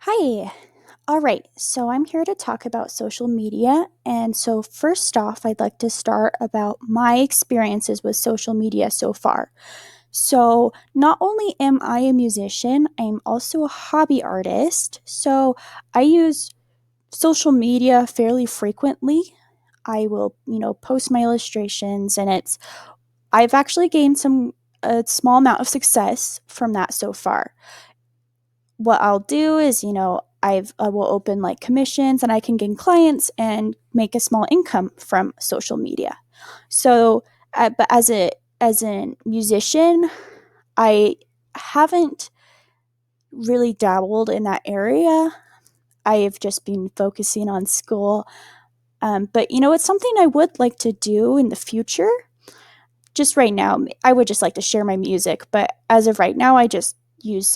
Hi. All right. So I'm here to talk about social media. And so, first off, I'd like to start about my experiences with social media so far. So, not only am I a musician, I'm also a hobby artist. So, I use social media fairly frequently. I will, post my illustrations, and I've actually gained a small amount of success from that so far. What I'll do is, I will open like commissions and I can gain clients and make a small income from social media. So, but as a musician, I haven't really dabbled in that area. I have just been focusing on school. But it's something I would like to do in the future. Just right now, I would just like to share my music, but as of right now, I just use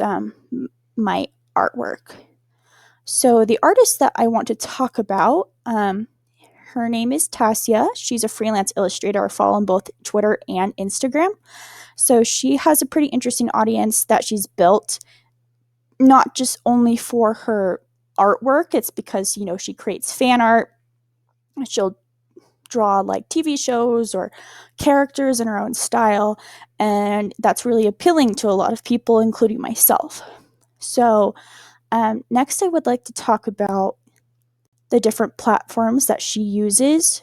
my artwork. So, the artist that I want to talk about, her name is Tasia. She's a freelance illustrator. I follow on both Twitter and Instagram. So, she has a pretty interesting audience that she's built, not just only for her artwork, it's because, she creates fan art. She'll draw like TV shows or characters in her own style, and that's really appealing to a lot of people, including myself. So, next, I would like to talk about the different platforms that she uses.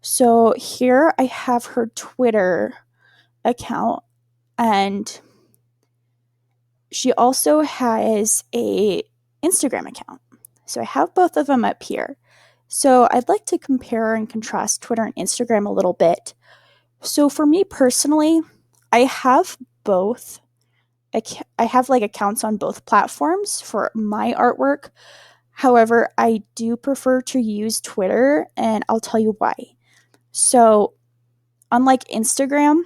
So here I have her Twitter account, and she also has a Instagram account. So I have both of them up here. So I'd like to compare and contrast Twitter and Instagram a little bit. So for me personally, I have both. I have like accounts on both platforms for my artwork. However, I do prefer to use Twitter, and I'll tell you why. So, unlike Instagram,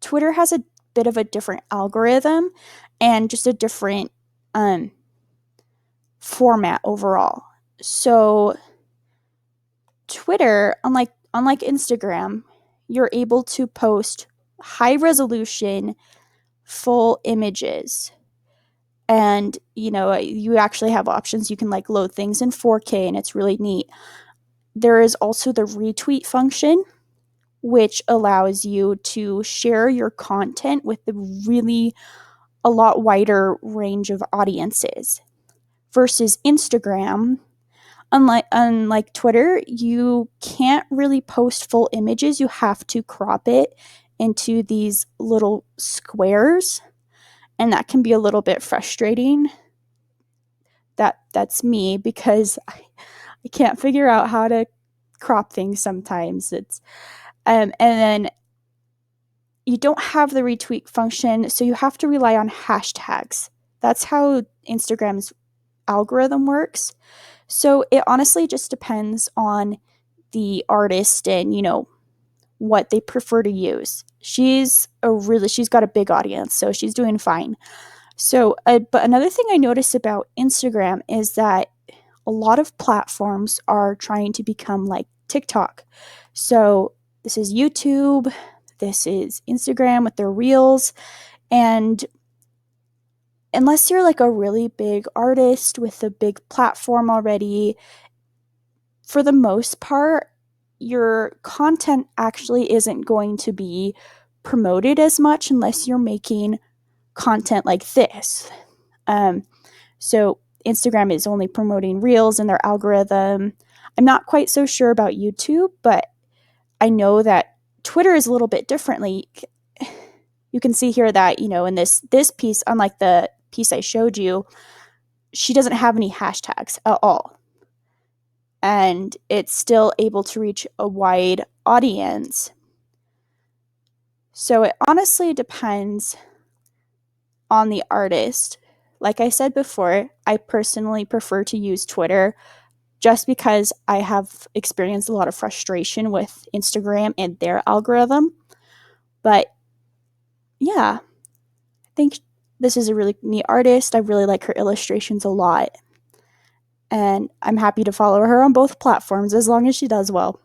Twitter has a bit of a different algorithm and just a different um, format overall. So, Twitter, unlike Instagram, you're able to post high resolution full images, and you actually have options. You can like load things in 4K, and it's really neat. There is also the retweet function, which allows you to share your content with a lot wider range of audiences. Versus Instagram, unlike Twitter, you can't really post full images. You have to crop it into these little squares, and that can be a little bit frustrating. That's me, because I can't figure out how to crop things sometimes. It's and then you don't have the retweet function, so you have to rely on hashtags. That's how Instagram's algorithm works. So it honestly just depends on the artist and, what they prefer to use. She's got a big audience, so she's doing fine. So, but another thing I notice about Instagram is that a lot of platforms are trying to become like TikTok. So this is YouTube, this is Instagram with their reels, and unless you're like a really big artist with a big platform already, for the most part, your content actually isn't going to be promoted as much unless you're making content like this. Um, so Instagram is only promoting reels in their algorithm. I'm not quite so sure about YouTube, but I know that Twitter is a little bit differently. You can see here that, in this piece, unlike the piece I showed you, she doesn't have any hashtags at all. And it's still able to reach a wide audience. So it honestly depends on the artist. Like I said before, I personally prefer to use Twitter just because I have experienced a lot of frustration with Instagram and their algorithm. But yeah, I think this is a really neat artist. I really like her illustrations a lot. And I'm happy to follow her on both platforms as long as she does well.